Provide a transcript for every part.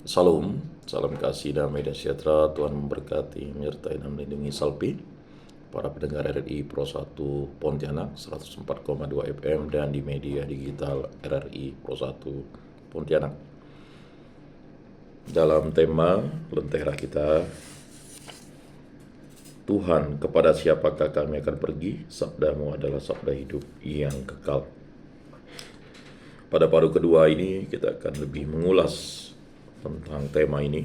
Salam, salam kasih damai dan sejahtera. Tuhan memberkati, menyertai dan melindungi Salpi, para pendengar RRI Pro 1 Pontianak 104,2 FM dan di media digital RRI Pro 1 Pontianak. Dalam tema lentera kita, Tuhan, kepada siapakah kami akan pergi? Sabdamu adalah sabda hidup yang kekal. Pada paruh kedua ini kita akan lebih mengulas tentang tema ini.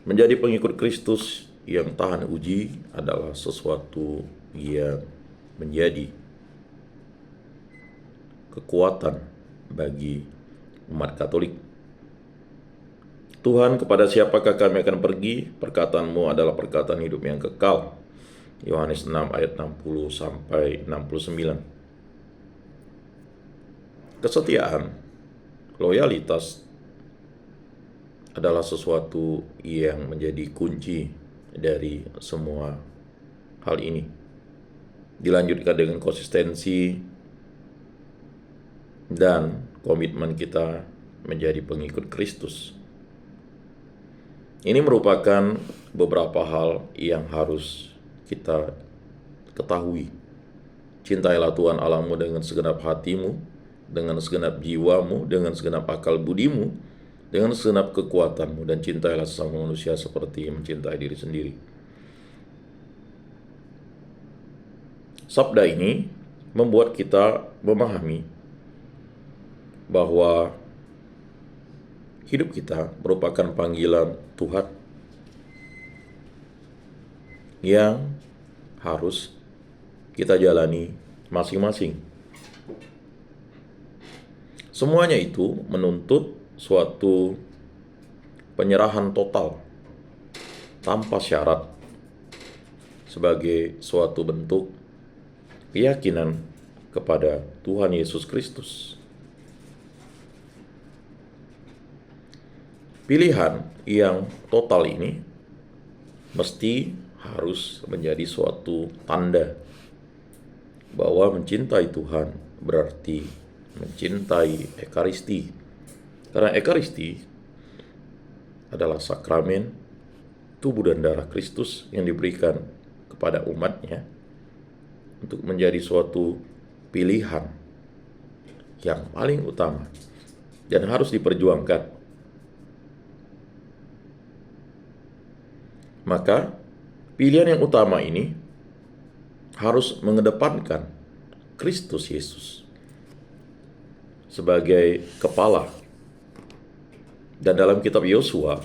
Menjadi pengikut Kristus yang tahan uji adalah sesuatu yang menjadi kekuatan bagi umat Katolik. Tuhan, kepada siapakah kami akan pergi? Perkataanmu adalah perkataan hidup yang kekal. Yohanes 6 ayat 60 sampai 69. Kesetiaan, loyalitas adalah sesuatu yang menjadi kunci dari semua hal ini. Dilanjutkan dengan konsistensi dan komitmen kita menjadi pengikut Kristus. Ini merupakan beberapa hal yang harus kita ketahui. Cintailah Tuhan Allahmu dengan segenap hatimu, dengan segenap jiwamu, dengan segenap akal budimu, dengan segenap kekuatanmu, dan cintailah sesama manusia seperti mencintai diri sendiri. Sabda ini membuat kita memahami bahwa hidup kita merupakan panggilan Tuhan yang harus kita jalani masing-masing. Semuanya itu menuntut suatu penyerahan total tanpa syarat sebagai suatu bentuk keyakinan kepada Tuhan Yesus Kristus. Pilihan yang total ini mesti harus menjadi suatu tanda bahwa mencintai Tuhan berarti mencintai Ekaristi. Karena Ekaristi adalah sakramen tubuh dan darah Kristus yang diberikan kepada umatnya untuk menjadi suatu pilihan yang paling utama dan harus diperjuangkan. Maka pilihan yang utama ini harus mengedepankan Kristus Yesus sebagai kepala. Dan dalam kitab Yosua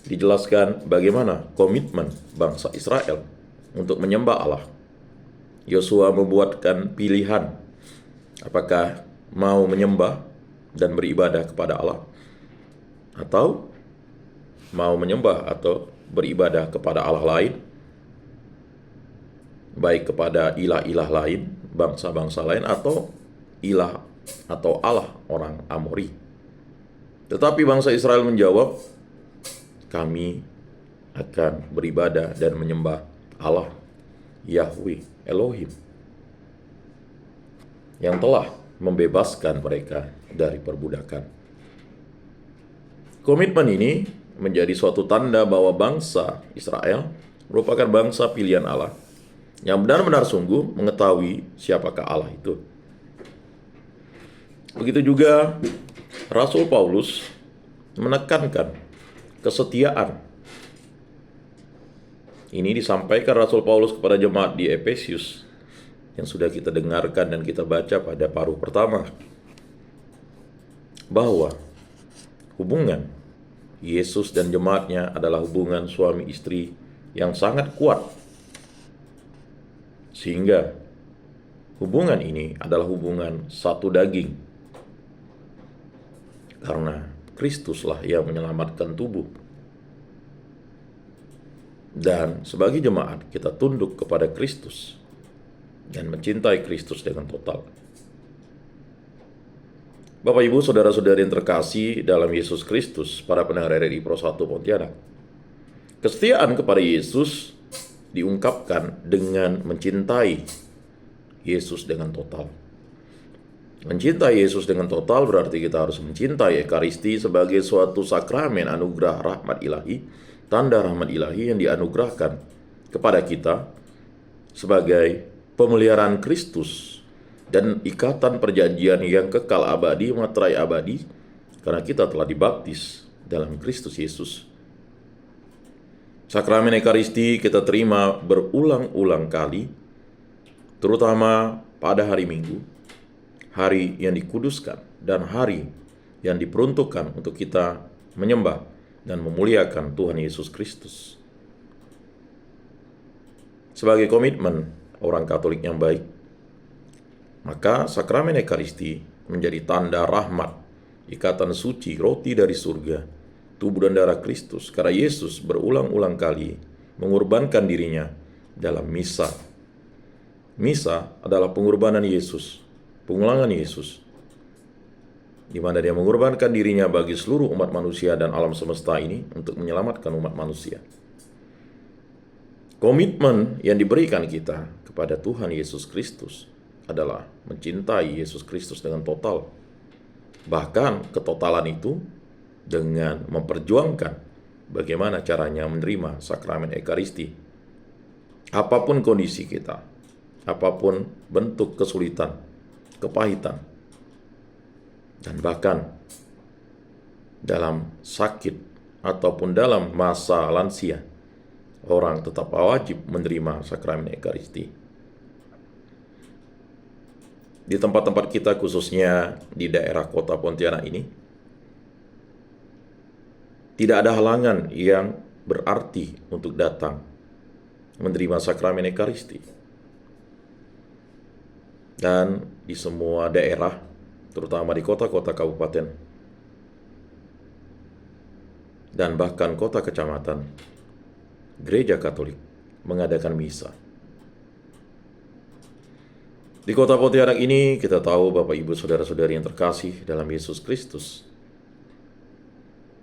dijelaskan bagaimana komitmen bangsa Israel untuk menyembah Allah. Yosua membuatkan pilihan apakah mau menyembah dan beribadah kepada Allah atau mau menyembah atau beribadah kepada Allah lain, baik kepada ilah-ilah lain, bangsa-bangsa lain, atau ilah atau Allah orang Amori. Tetapi bangsa Israel menjawab, kami akan beribadah dan menyembah Allah Yahweh Elohim yang telah membebaskan mereka dari perbudakan. Komitmen ini menjadi suatu tanda bahwa bangsa Israel merupakan bangsa pilihan Allah yang benar-benar sungguh mengetahui siapakah Allah itu. Begitu juga Rasul Paulus menekankan kesetiaan. Ini disampaikan Rasul Paulus kepada jemaat di Efesus yang sudah kita dengarkan dan kita baca pada paruh pertama, bahwa hubungan Yesus dan jemaatnya adalah hubungan suami istri yang sangat kuat, sehingga hubungan ini adalah hubungan satu daging, karena Kristuslah yang menyelamatkan tubuh. Dan sebagai jemaat kita tunduk kepada Kristus dan mencintai Kristus dengan total. Bapak Ibu saudara-saudari yang terkasih dalam Yesus Kristus, para pendengar RRI Pro 1 Pontianak, kesetiaan kepada Yesus diungkapkan dengan mencintai Yesus dengan total. Mencintai Yesus dengan total berarti kita harus mencintai Ekaristi sebagai suatu sakramen anugerah rahmat ilahi, tanda rahmat ilahi yang dianugerahkan kepada kita sebagai pemeliharaan Kristus dan ikatan perjanjian yang kekal abadi, materai abadi, karena kita telah dibaptis dalam Kristus Yesus. Sakramen Ekaristi kita terima berulang-ulang kali, terutama pada hari Minggu, hari yang dikuduskan dan hari yang diperuntukkan untuk kita menyembah dan memuliakan Tuhan Yesus Kristus. Sebagai komitmen orang Katolik yang baik, maka sakramen Ekaristi menjadi tanda rahmat, ikatan suci, roti dari surga, tubuh dan darah Kristus, karena Yesus berulang-ulang kali mengorbankan dirinya dalam misa. Misa adalah pengorbanan Yesus, pengulangan Yesus, di mana dia mengorbankan dirinya bagi seluruh umat manusia dan alam semesta ini untuk menyelamatkan umat manusia. Komitmen yang diberikan kita kepada Tuhan Yesus Kristus adalah mencintai Yesus Kristus dengan total. Bahkan ketotalan itu dengan memperjuangkan bagaimana caranya menerima sakramen Ekaristi. Apapun kondisi kita, apapun bentuk kesulitan, kepahitan, dan bahkan dalam sakit ataupun dalam masa lansia, orang tetap wajib menerima sakramen Ekaristi. Di tempat-tempat kita, khususnya di daerah kota Pontianak ini, tidak ada halangan yang berarti untuk datang menerima sakramen Ekaristi. Dan di semua daerah, terutama di kota-kota kabupaten, dan bahkan kota kecamatan, gereja Katolik mengadakan misa. Di kota Pontianak ini, kita tahu Bapak Ibu Saudara-saudari yang terkasih dalam Yesus Kristus,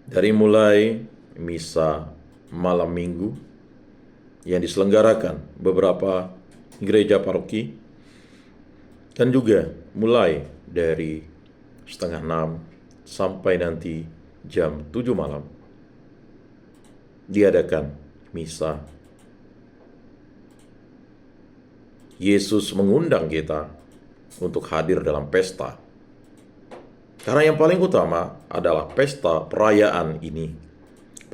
dari mulai misa malam minggu yang diselenggarakan beberapa gereja paroki, dan juga mulai dari 5:30 sampai nanti jam 7 malam diadakan misa. Yesus mengundang kita untuk hadir dalam pesta. Karena yang paling utama adalah pesta perayaan ini.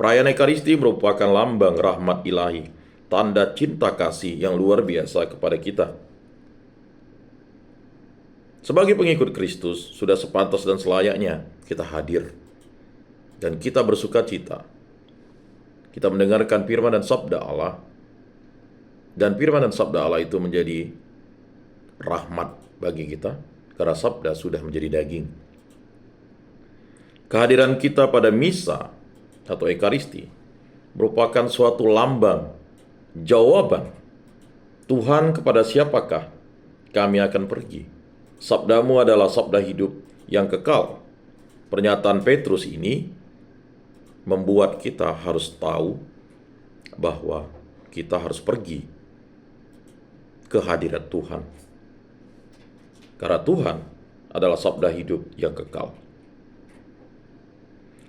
Perayaan Ekaristi merupakan lambang rahmat ilahi, tanda cinta kasih yang luar biasa kepada kita. Sebagai pengikut Kristus, sudah sepantas dan selayaknya kita hadir dan kita bersuka cita. Kita mendengarkan firman dan sabda Allah, dan firman dan sabda Allah itu menjadi rahmat bagi kita, karena sabda sudah menjadi daging. Kehadiran kita pada misa atau Ekaristi merupakan suatu lambang, jawaban Tuhan kepada siapakah kami akan pergi. Sabdamu adalah sabda hidup yang kekal. Pernyataan Petrus ini membuat kita harus tahu bahwa kita harus pergi ke hadirat Tuhan. Karena Tuhan adalah sabda hidup yang kekal.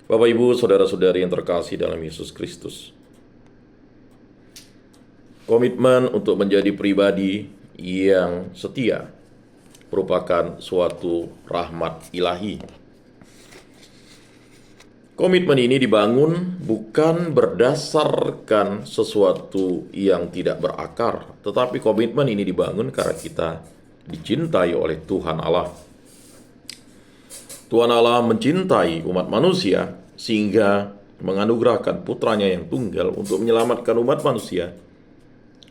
Bapak Ibu Saudara-saudari yang terkasih dalam Yesus Kristus, komitmen untuk menjadi pribadi yang setia merupakan suatu rahmat ilahi. Komitmen ini dibangun bukan berdasarkan sesuatu yang tidak berakar, tetapi komitmen ini dibangun karena kita dicintai oleh Tuhan Allah. Tuhan Allah mencintai umat manusia sehingga menganugerahkan putranya yang tunggal untuk menyelamatkan umat manusia,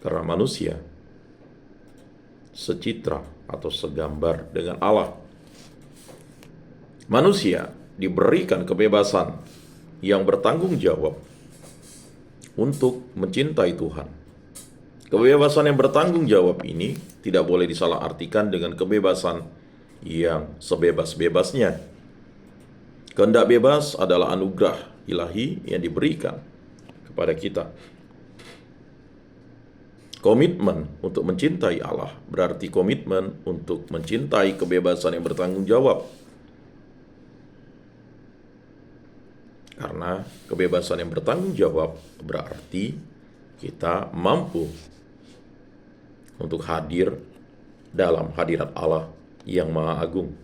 karena manusia secitra atau segambar dengan Allah. Manusia diberikan kebebasan yang bertanggung jawab untuk mencintai Tuhan. Kebebasan yang bertanggung jawab ini tidak boleh disalahartikan dengan kebebasan yang sebebas-bebasnya. Kehendak bebas adalah anugerah ilahi yang diberikan kepada kita. Komitmen untuk mencintai Allah berarti komitmen untuk mencintai kebebasan yang bertanggung jawab. Karena kebebasan yang bertanggung jawab berarti kita mampu untuk hadir dalam hadirat Allah yang Maha Agung.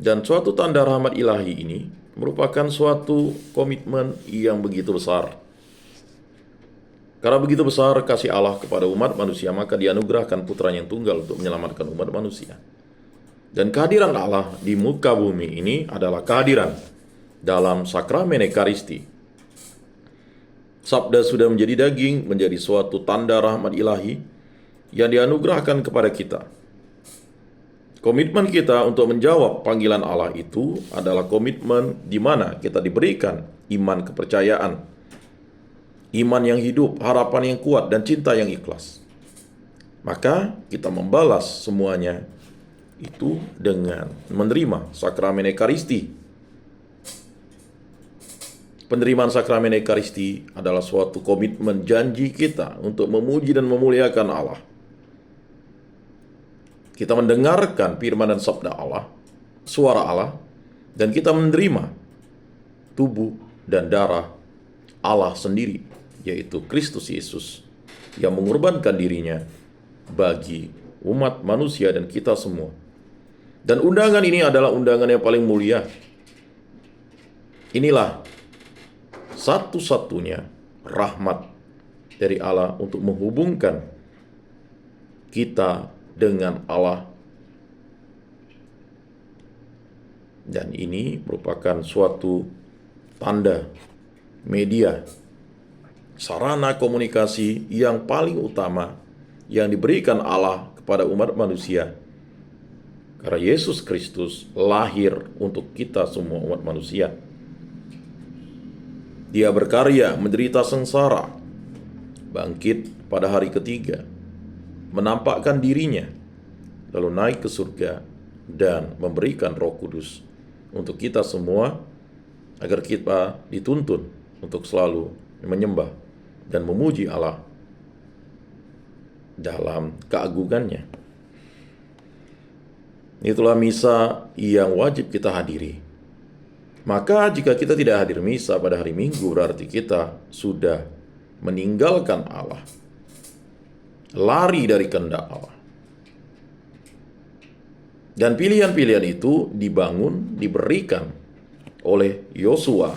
Dan suatu tanda rahmat ilahi ini merupakan suatu komitmen yang begitu besar. Karena begitu besar kasih Allah kepada umat manusia, maka dianugerahkan putranya yang tunggal untuk menyelamatkan umat manusia. Dan kehadiran Allah di muka bumi ini adalah kehadiran dalam sakramen Ekaristi. Sabda sudah menjadi daging, menjadi suatu tanda rahmat ilahi yang dianugerahkan kepada kita. Komitmen kita untuk menjawab panggilan Allah itu adalah komitmen di mana kita diberikan iman kepercayaan, iman yang hidup, harapan yang kuat, dan cinta yang ikhlas. Maka kita membalas semuanya itu dengan menerima sakramen Ekaristi. Penerimaan sakramen Ekaristi adalah suatu komitmen janji kita untuk memuji dan memuliakan Allah. Kita mendengarkan firman dan sabda Allah, suara Allah, dan kita menerima tubuh dan darah Allah sendiri, yaitu Kristus Yesus, yang mengorbankan dirinya bagi umat manusia dan kita semua. Dan undangan ini adalah undangan yang paling mulia. Inilah satu-satunya rahmat dari Allah untuk menghubungkan kita dengan Allah. Dan ini merupakan suatu tanda media, sarana komunikasi yang paling utama yang diberikan Allah kepada umat manusia. Karena Yesus Kristus lahir untuk kita semua umat manusia. Dia berkarya, menderita sengsara, bangkit pada hari ketiga, menampakkan dirinya, lalu naik ke surga dan memberikan Roh Kudus untuk kita semua, agar kita dituntun untuk selalu menyembah dan memuji Allah dalam keagungannya. Itulah misa yang wajib kita hadiri. Maka jika kita tidak hadir misa pada hari Minggu, berarti kita sudah meninggalkan Allah, lari dari kehendak Allah. Dan pilihan-pilihan itu diberikan oleh Yosua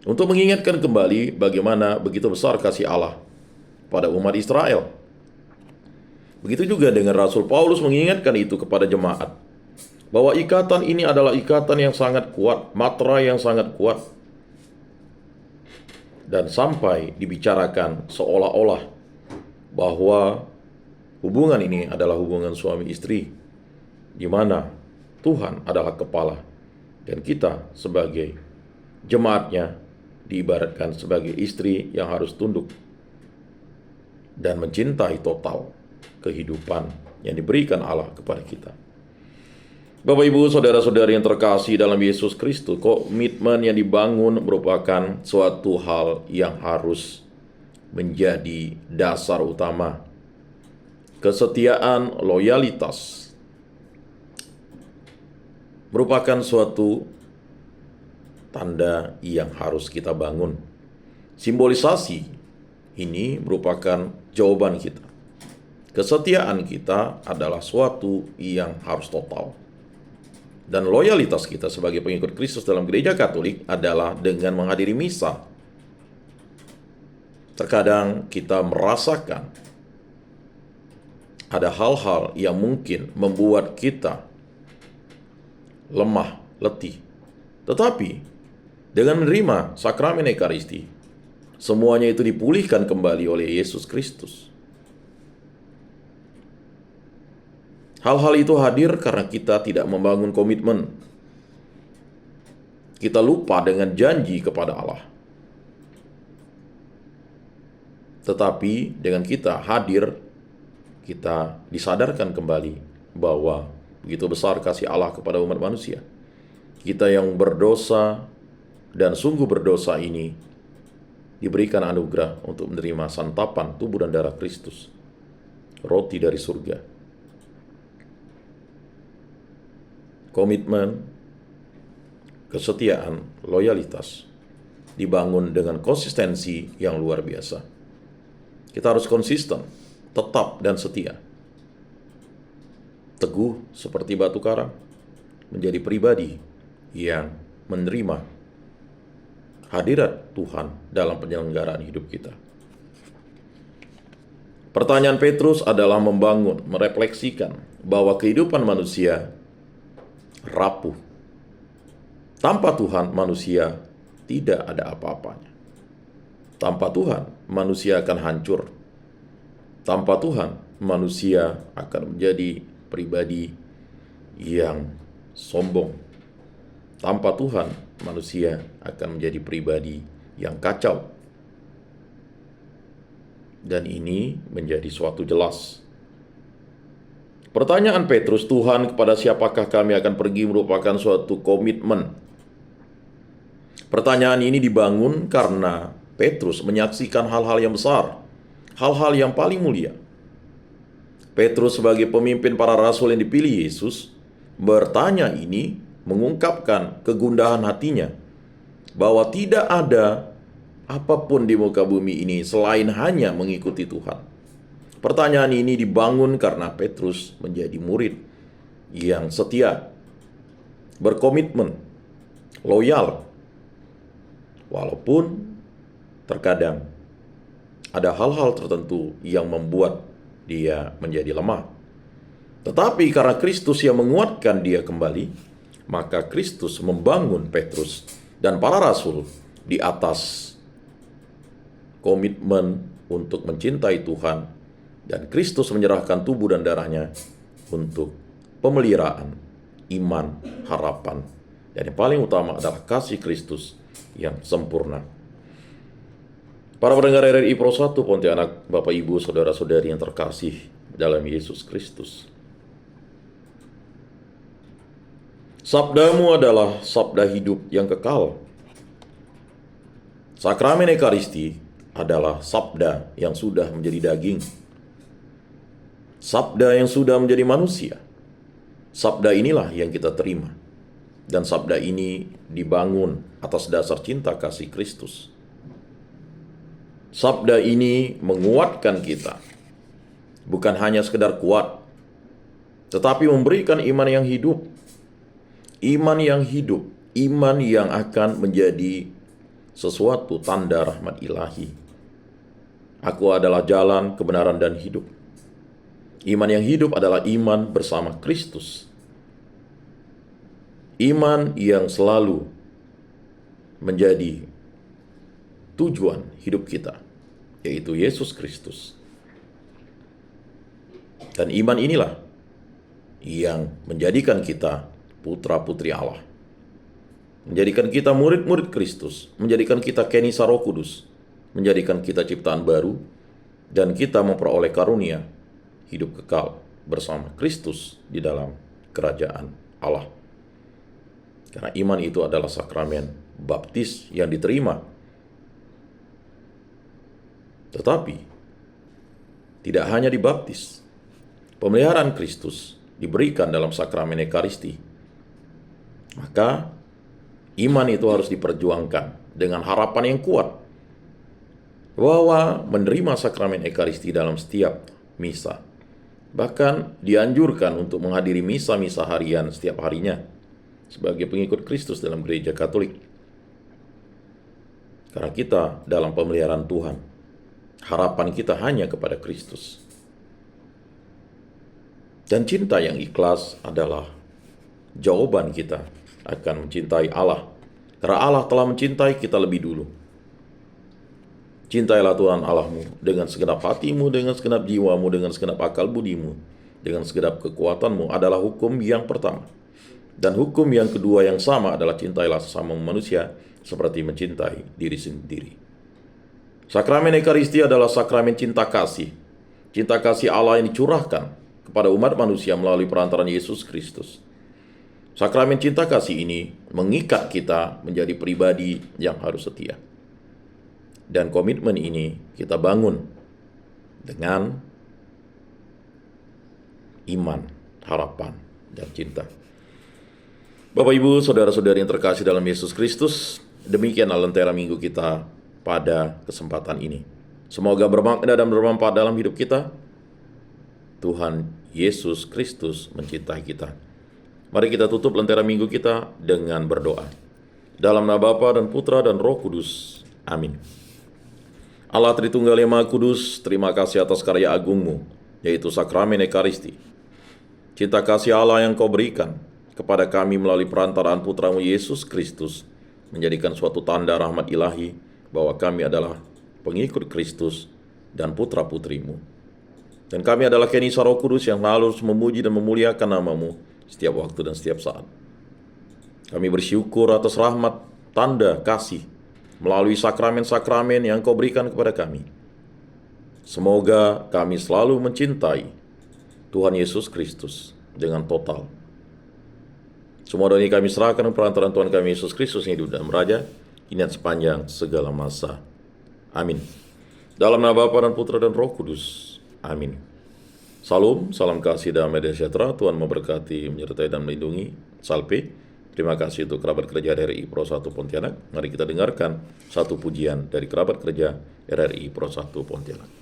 untuk mengingatkan kembali bagaimana begitu besar kasih Allah pada umat Israel. Begitu juga dengan Rasul Paulus mengingatkan itu kepada jemaat, bahwa ikatan ini adalah ikatan yang sangat kuat, matra yang sangat kuat. Dan sampai dibicarakan seolah-olah bahwa hubungan ini adalah hubungan suami istri, di mana Tuhan adalah kepala dan kita sebagai jemaatnya diibaratkan sebagai istri yang harus tunduk dan mencintai total kehidupan yang diberikan Allah kepada kita. Bapak, Ibu, saudara-saudari yang terkasih dalam Yesus Kristus, komitmen yang dibangun merupakan suatu hal yang harus menjadi dasar utama. Kesetiaan, loyalitas merupakan suatu tanda yang harus kita bangun. Simbolisasi ini merupakan jawaban kita. Kesetiaan kita adalah suatu yang harus total. Dan loyalitas kita sebagai pengikut Kristus dalam gereja Katolik adalah dengan menghadiri misa. Terkadang kita merasakan ada hal-hal yang mungkin membuat kita lemah, letih. Tetapi dengan menerima sakramen Ekaristi, semuanya itu dipulihkan kembali oleh Yesus Kristus. Hal-hal itu hadir karena kita tidak membangun komitmen. Kita lupa dengan janji kepada Allah. Tetapi dengan kita hadir, kita disadarkan kembali bahwa begitu besar kasih Allah kepada umat manusia. Kita yang berdosa dan sungguh berdosa ini diberikan anugerah untuk menerima santapan tubuh dan darah Kristus, roti dari surga. Komitmen, kesetiaan, loyalitas dibangun dengan konsistensi yang luar biasa. Kita harus konsisten, tetap dan setia. Teguh seperti batu karang, menjadi pribadi yang menerima hadirat Tuhan dalam penyelenggaraan hidup kita. Pertanyaan Petrus adalah membangun, merefleksikan bahwa kehidupan manusia rapuh. Tanpa Tuhan, manusia tidak ada apa-apanya. Tanpa Tuhan, manusia akan hancur. Tanpa Tuhan, manusia akan menjadi pribadi yang sombong. Tanpa Tuhan, manusia akan menjadi pribadi yang kacau. Dan ini menjadi suatu jelas. Pertanyaan Petrus, Tuhan, kepada siapakah kami akan pergi, merupakan suatu komitmen. Pertanyaan ini dibangun karena Petrus menyaksikan hal-hal yang besar, hal-hal yang paling mulia. Petrus sebagai pemimpin para rasul yang dipilih Yesus, bertanya ini mengungkapkan kegundahan hatinya bahwa tidak ada apapun di muka bumi ini selain hanya mengikuti Tuhan. Pertanyaan ini dibangun karena Petrus menjadi murid yang setia, berkomitmen, loyal, walaupun terkadang ada hal-hal tertentu yang membuat dia menjadi lemah. Tetapi karena Kristus yang menguatkan dia kembali, maka Kristus membangun Petrus dan para rasul di atas komitmen untuk mencintai Tuhan, dan Kristus menyerahkan tubuh dan darahnya untuk pemeliharaan iman, harapan, dan yang paling utama adalah kasih Kristus yang sempurna. Para pendengar RRI Pro 1 Pontianak, Bapak Ibu, Saudara-saudari yang terkasih dalam Yesus Kristus. Sabdamu adalah sabda hidup yang kekal. Sakramen Ekaristi adalah sabda yang sudah menjadi daging. Sabda yang sudah menjadi manusia. Sabda inilah yang kita terima. Dan sabda ini dibangun atas dasar cinta kasih Kristus. Sabda ini menguatkan kita. Bukan hanya sekedar kuat, tetapi memberikan iman yang hidup. Iman yang hidup, iman yang akan menjadi sesuatu tanda rahmat ilahi. Aku adalah jalan, kebenaran, dan hidup. Iman yang hidup adalah iman bersama Kristus. Iman yang selalu menjadi tujuan hidup kita, yaitu Yesus Kristus. Dan iman inilah yang menjadikan kita putra-putri Allah, menjadikan kita murid-murid Kristus, menjadikan kita kenisa Roh Kudus, menjadikan kita ciptaan baru, dan kita memperoleh karunia hidup kekal bersama Kristus di dalam kerajaan Allah. Karena iman itu adalah sakramen baptis yang diterima. Tetapi tidak hanya dibaptis, pemeliharaan Kristus diberikan dalam sakramen Ekaristi. Maka iman itu harus diperjuangkan dengan harapan yang kuat bahwa menerima sakramen Ekaristi dalam setiap misa. Bahkan dianjurkan untuk menghadiri misa-misa harian setiap harinya sebagai pengikut Kristus dalam gereja Katolik. Karena kita dalam pemeliharaan Tuhan, harapan kita hanya kepada Kristus. Dan cinta yang ikhlas adalah jawaban kita akan mencintai Allah. Karena Allah telah mencintai kita lebih dulu. Cintailah Tuhan Allahmu dengan segenap hatimu, dengan segenap jiwamu, dengan segenap akal budimu, dengan segenap kekuatanmu adalah hukum yang pertama. Dan hukum yang kedua yang sama adalah cintailah sesama manusia seperti mencintai diri sendiri. Sakramen Ekaristi adalah sakramen cinta kasih. Cinta kasih Allah yang dicurahkan kepada umat manusia melalui perantaran Yesus Kristus. Sakramen cinta kasih ini mengikat kita menjadi pribadi yang harus setia. Dan komitmen ini kita bangun dengan iman, harapan, dan cinta. Bapak, Ibu, saudara-saudari yang terkasih dalam Yesus Kristus, demikianlah lentera minggu kita pada kesempatan ini. Semoga bermakna dan bermanfaat dalam hidup kita. Tuhan Yesus Kristus mencintai kita. Mari kita tutup lentera minggu kita dengan berdoa. Dalam nama Bapa dan Putra dan Roh Kudus. Amin. Allah Tritunggal yang Maha Kudus, terima kasih atas karya agungmu, yaitu sakramen Ekaristi. Cinta kasih Allah yang kau berikan kepada kami melalui perantaraan Putramu Yesus Kristus, menjadikan suatu tanda rahmat ilahi bahwa kami adalah pengikut Kristus dan putra-putrimu. Dan kami adalah Kenisa Roh Kudus yang harus memuji dan memuliakan namamu setiap waktu dan setiap saat. Kami bersyukur atas rahmat, tanda, kasih, melalui sakramen-sakramen yang kau berikan kepada kami. Semoga kami selalu mencintai Tuhan Yesus Kristus dengan total. Semua doa ini kami serahkan perantaraan Tuhan kami Yesus Kristus yang hidup dan meraja, kini dan sepanjang segala masa. Amin. Dalam nama Bapa dan Putra dan Roh Kudus. Amin. Salam, salam kasih dan damai sejahtera. Tuhan memberkati, menyertai dan melindungi. Salve. Terima kasih untuk kerabat kerja RRI Pro 1 Pontianak. Mari kita dengarkan satu pujian dari kerabat kerja RRI Pro 1 Pontianak.